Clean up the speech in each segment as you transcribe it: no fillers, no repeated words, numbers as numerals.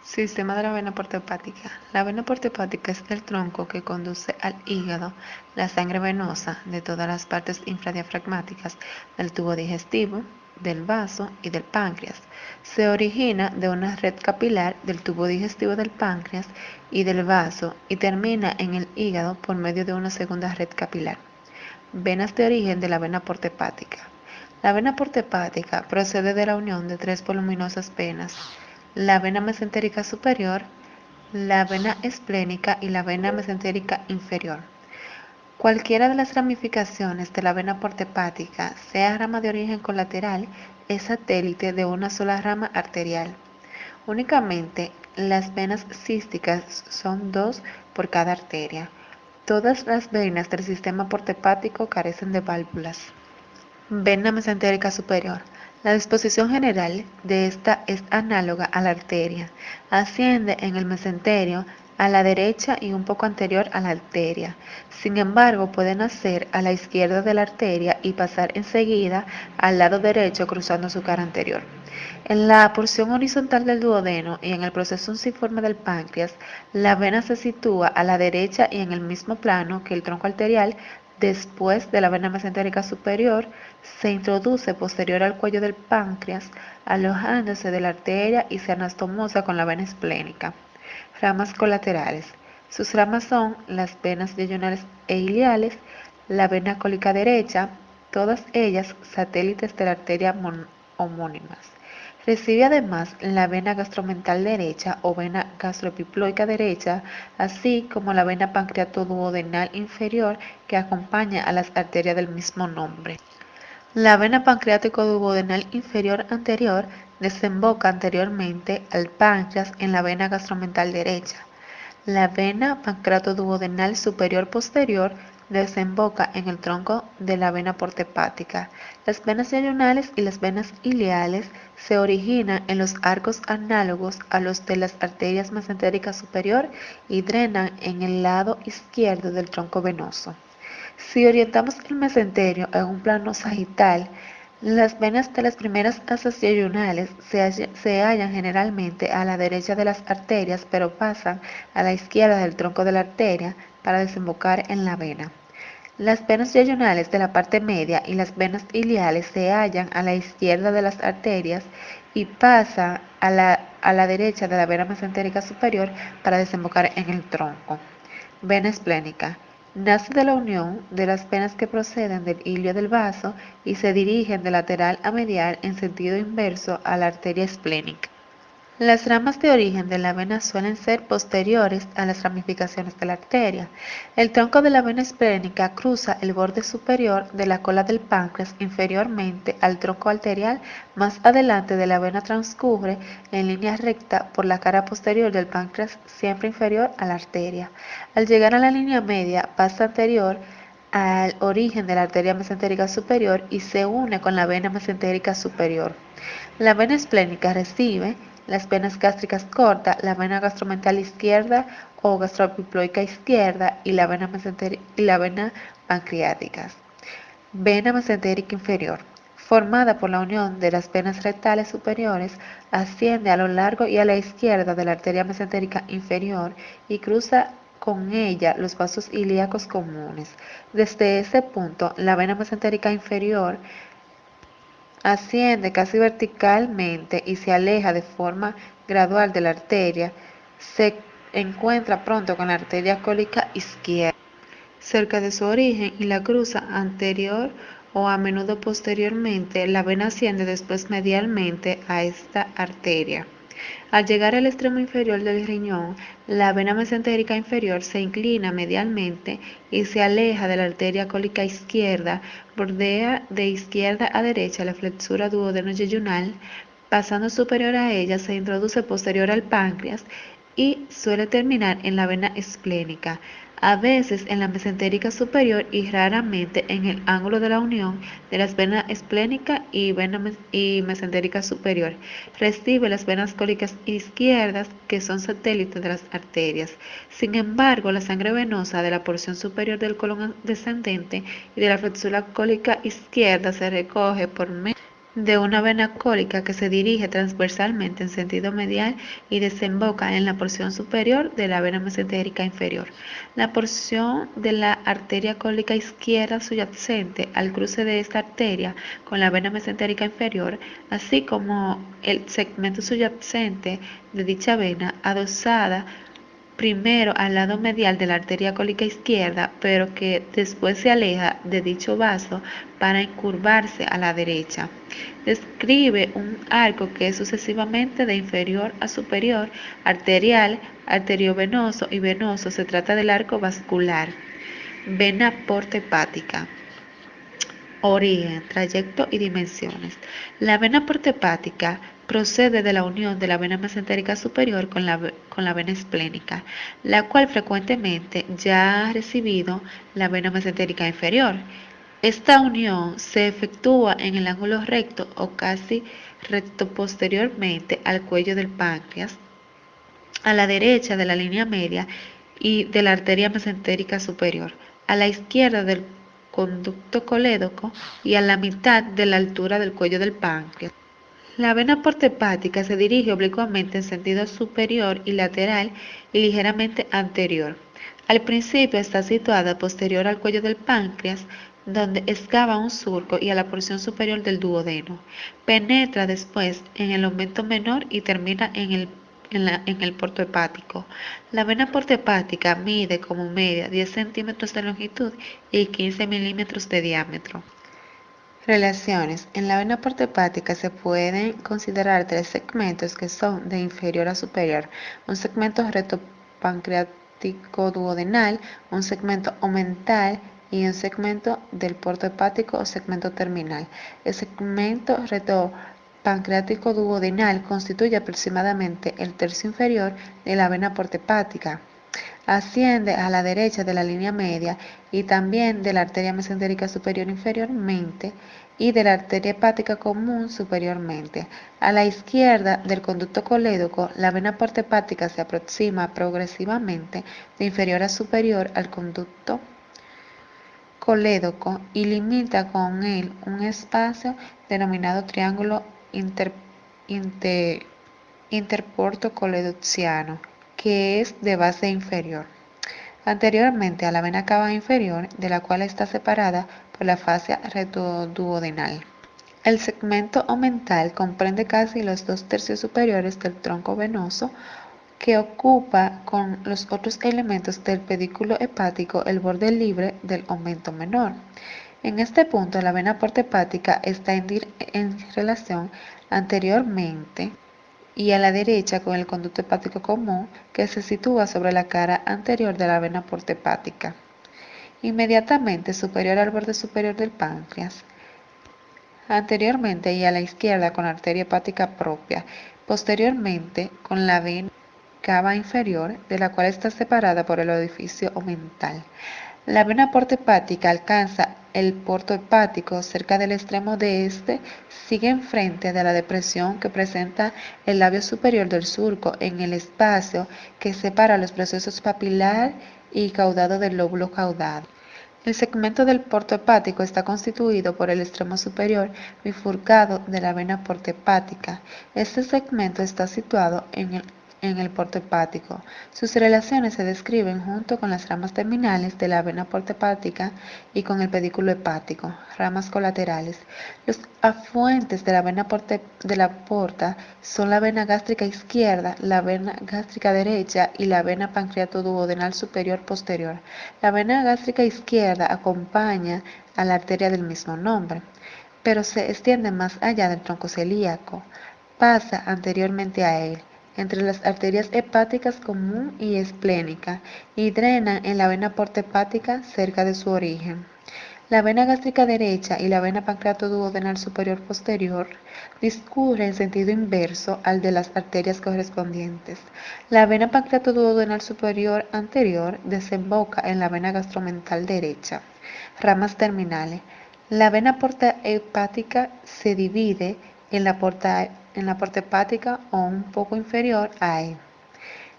Sistema de la vena porta hepática. La vena porta hepática es el tronco que conduce al hígado la sangre venosa de todas las partes infradiafragmáticas del tubo digestivo, del vaso y del páncreas. Se origina de una red capilar del tubo digestivo del páncreas y del vaso y termina en el hígado por medio de una segunda red capilar. Venas de origen de la vena porta hepática. La vena porta hepática procede de la unión de tres voluminosas venas: la vena mesentérica superior, la vena esplénica y la vena mesentérica inferior. Cualquiera de las ramificaciones de la vena porta hepática, sea rama de origen colateral, es satélite de una sola rama arterial. Únicamente las venas císticas son dos por cada arteria. Todas las venas del sistema porta hepático carecen de válvulas. Vena mesentérica superior. La disposición general de esta es análoga a la arteria. Asciende en el mesenterio a la derecha y un poco anterior a la arteria. Sin embargo, puede nacer a la izquierda de la arteria y pasar enseguida al lado derecho cruzando su cara anterior. En la porción horizontal del duodeno y en el proceso unciforme del páncreas, la vena se sitúa a la derecha y en el mismo plano que el tronco arterial. Después de la vena mesentérica superior, se introduce posterior al cuello del páncreas, alojándose de la arteria y se anastomosa con la vena esplénica. Ramas colaterales. Sus ramas son las venas yeyunales e iliales, la vena cólica derecha, todas ellas satélites de la arteria homónimas. Recibe además la vena gastromental derecha o vena gastroepiploica derecha, así como la vena pancreatoduodenal inferior que acompaña a las arterias del mismo nombre. La vena pancreático-duodenal inferior anterior desemboca anteriormente al páncreas en la vena gastromental derecha. La vena pancreatoduodenal superior posterior desemboca en el tronco de la vena porta hepática. Las venas yeyunales y las venas iliales se originan en los arcos análogos a los de las arterias mesentérica superior y drenan en el lado izquierdo del tronco venoso. Si orientamos el mesenterio en un plano sagital, las venas de las primeras asas yeyunales se hallan generalmente a la derecha de las arterias, pero pasan a la izquierda del tronco de la arteria para desembocar en la vena. Las venas yeyunales de la parte media y las venas iliales se hallan a la izquierda de las arterias y pasan a la derecha de la vena mesentérica superior para desembocar en el tronco. Vena esplénica. Nace de la unión de las venas que proceden del hilio del vaso y se dirigen de lateral a medial en sentido inverso a la arteria esplénica. Las ramas de origen de la vena suelen ser posteriores a las ramificaciones de la arteria. El tronco de la vena esplénica cruza el borde superior de la cola del páncreas inferiormente al tronco arterial. Más adelante de la vena transcurre en línea recta por la cara posterior del páncreas, siempre inferior a la arteria. Al llegar a la línea media, pasa anterior al origen de la arteria mesentérica superior y se une con la vena mesentérica superior. La vena esplénica recibe las venas gástricas cortas, la vena gastromental izquierda o gastroepiploica izquierda y la vena pancreática. Vena mesentérica inferior. Formada por la unión de las venas rectales superiores, asciende a lo largo y a la izquierda de la arteria mesentérica inferior y cruza con ella los vasos ilíacos comunes. Desde ese punto, la vena mesentérica inferior asciende casi verticalmente y se aleja de forma gradual de la arteria. Se encuentra pronto con la arteria cólica izquierda, cerca de su origen, y la cruza anterior o a menudo posteriormente. La vena asciende después medialmente a esta arteria. Al llegar al extremo inferior del riñón, la vena mesentérica inferior se inclina medialmente y se aleja de la arteria cólica izquierda, bordea de izquierda a derecha la flexura duodeno-yeyunal, pasando superior a ella se introduce posterior al páncreas y suele terminar en la vena esplénica, a veces en la mesentérica superior y raramente en el ángulo de la unión de las venas esplénica y mesentérica superior. Recibe las venas cólicas izquierdas, que son satélites de las arterias. Sin embargo, la sangre venosa de la porción superior del colon descendente y de la flexura cólica izquierda se recoge por medio de una vena cólica que se dirige transversalmente en sentido medial y desemboca en la porción superior de la vena mesentérica inferior. La porción de la arteria cólica izquierda subyacente al cruce de esta arteria con la vena mesentérica inferior, así como el segmento subyacente de dicha vena, adosada primero al lado medial de la arteria cólica izquierda, pero que después se aleja de dicho vaso para encurvarse a la derecha. Describe un arco que es sucesivamente de inferior a superior, arterial, arteriovenoso y venoso. Se trata del arco vascular. Vena porta hepática. Origen, trayecto y dimensiones. La vena porta hepática procede de la unión de la vena mesentérica superior con la vena esplénica, la cual frecuentemente ya ha recibido la vena mesentérica inferior. Esta unión se efectúa en el ángulo recto o casi recto posteriormente al cuello del páncreas, a la derecha de la línea media y de la arteria mesentérica superior, a la izquierda del conducto colédoco y a la mitad de la altura del cuello del páncreas. La vena porta hepática se dirige oblicuamente en sentido superior y lateral y ligeramente anterior. Al principio está situada posterior al cuello del páncreas, donde excava un surco y a la porción superior del duodeno. Penetra después en el aumento menor y termina en el porto hepático. La vena porta hepática mide como media 10 centímetros de longitud y 15 milímetros de diámetro. Relaciones. En la vena porta hepática se pueden considerar tres segmentos que son de inferior a superior: un segmento recto pancreático duodenal, un segmento omental y un segmento del porto hepático o segmento terminal. El segmento recto pancreático duodenal constituye aproximadamente el tercio inferior de la vena porta hepática. Asciende a la derecha de la línea media y también de la arteria mesentérica superior inferiormente y de la arteria hepática común superiormente. A la izquierda del conducto colédoco, la vena porta hepática se aproxima progresivamente de inferior a superior al conducto colédoco y limita con él un espacio denominado triángulo interporto coledoxiano, que es de base inferior, anteriormente a la vena cava inferior, de la cual está separada por la fascia retroduodenal. El segmento omental comprende casi los 2/3 superiores del tronco venoso, que ocupa con los otros elementos del pedículo hepático el borde libre del aumento menor. En este punto, la vena porta hepática está en relación anteriormente y a la derecha con el conducto hepático común, que se sitúa sobre la cara anterior de la vena porta hepática, inmediatamente superior al borde superior del páncreas, anteriormente y a la izquierda con la arteria hepática propia, posteriormente con la vena cava inferior, de la cual está separada por el orificio omental. La vena porta hepática alcanza el porto hepático cerca del extremo de este, sigue enfrente de la depresión que presenta el labio superior del surco en el espacio que separa los procesos papilar y caudado del lóbulo caudado. El segmento del porto hepático está constituido por el extremo superior bifurcado de la vena porta hepática. Este segmento está situado en el porto hepático. Sus relaciones se describen junto con las ramas terminales de la vena porta hepática y con el pedículo hepático, ramas colaterales. Los afluentes de la vena porta son la vena gástrica izquierda, la vena gástrica derecha y la vena pancreatoduodenal superior posterior. La vena gástrica izquierda acompaña a la arteria del mismo nombre, pero se extiende más allá del tronco celíaco, pasa anteriormente a él, entre las arterias hepáticas común y esplénica, y drena en la vena porta hepática cerca de su origen. La vena gástrica derecha y la vena pancreatoduodenal superior posterior discurren en sentido inverso al de las arterias correspondientes. La vena pancreatoduodenal superior anterior desemboca en la vena gastromental derecha. Ramas terminales. La vena porta hepática se divide en la porta hepática o un poco inferior a él.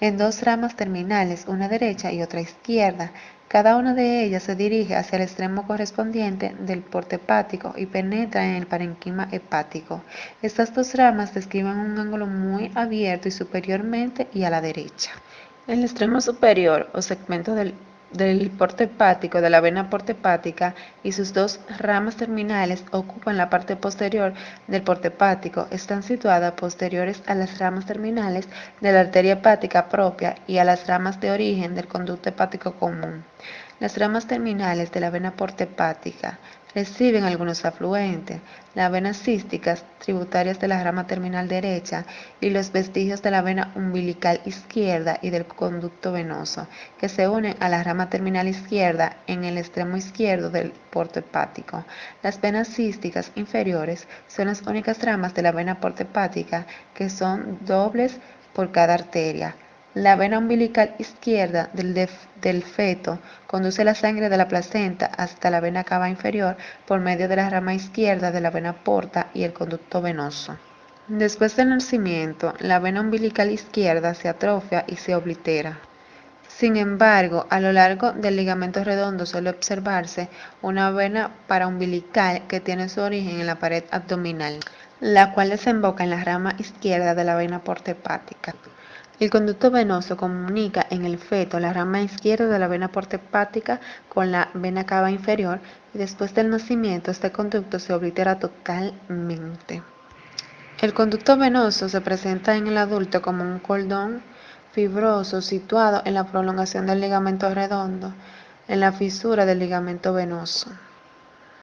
en dos ramas terminales, una derecha y otra izquierda. Cada una de ellas se dirige hacia el extremo correspondiente del porte hepático y penetra en el parenquima hepático. Estas dos ramas describen un ángulo muy abierto y superiormente y a la derecha. El extremo superior o segmento del porte hepático de la vena porte hepática y sus dos ramas terminales ocupan la parte posterior del porte hepático. Están situadas posteriores a las ramas terminales de la arteria hepática propia y a las ramas de origen del conducto hepático común. Las ramas terminales de la vena porte hepática reciben algunos afluentes, las venas císticas tributarias de la rama terminal derecha y los vestigios de la vena umbilical izquierda y del conducto venoso, que se unen a la rama terminal izquierda en el extremo izquierdo del porte hepático. Las venas císticas inferiores son las únicas ramas de la vena porte hepática que son dobles por cada arteria. La vena umbilical izquierda del feto conduce la sangre de la placenta hasta la vena cava inferior por medio de la rama izquierda de la vena porta y el conducto venoso. Después del nacimiento, la vena umbilical izquierda se atrofia y se oblitera. Sin embargo, a lo largo del ligamento redondo suele observarse una vena paraumbilical que tiene su origen en la pared abdominal, la cual desemboca en la rama izquierda de la vena porta hepática. El conducto venoso comunica en el feto la rama izquierda de la vena porta hepática con la vena cava inferior y después del nacimiento este conducto se oblitera totalmente. El conducto venoso se presenta en el adulto como un cordón fibroso situado en la prolongación del ligamento redondo, en la fisura del ligamento venoso.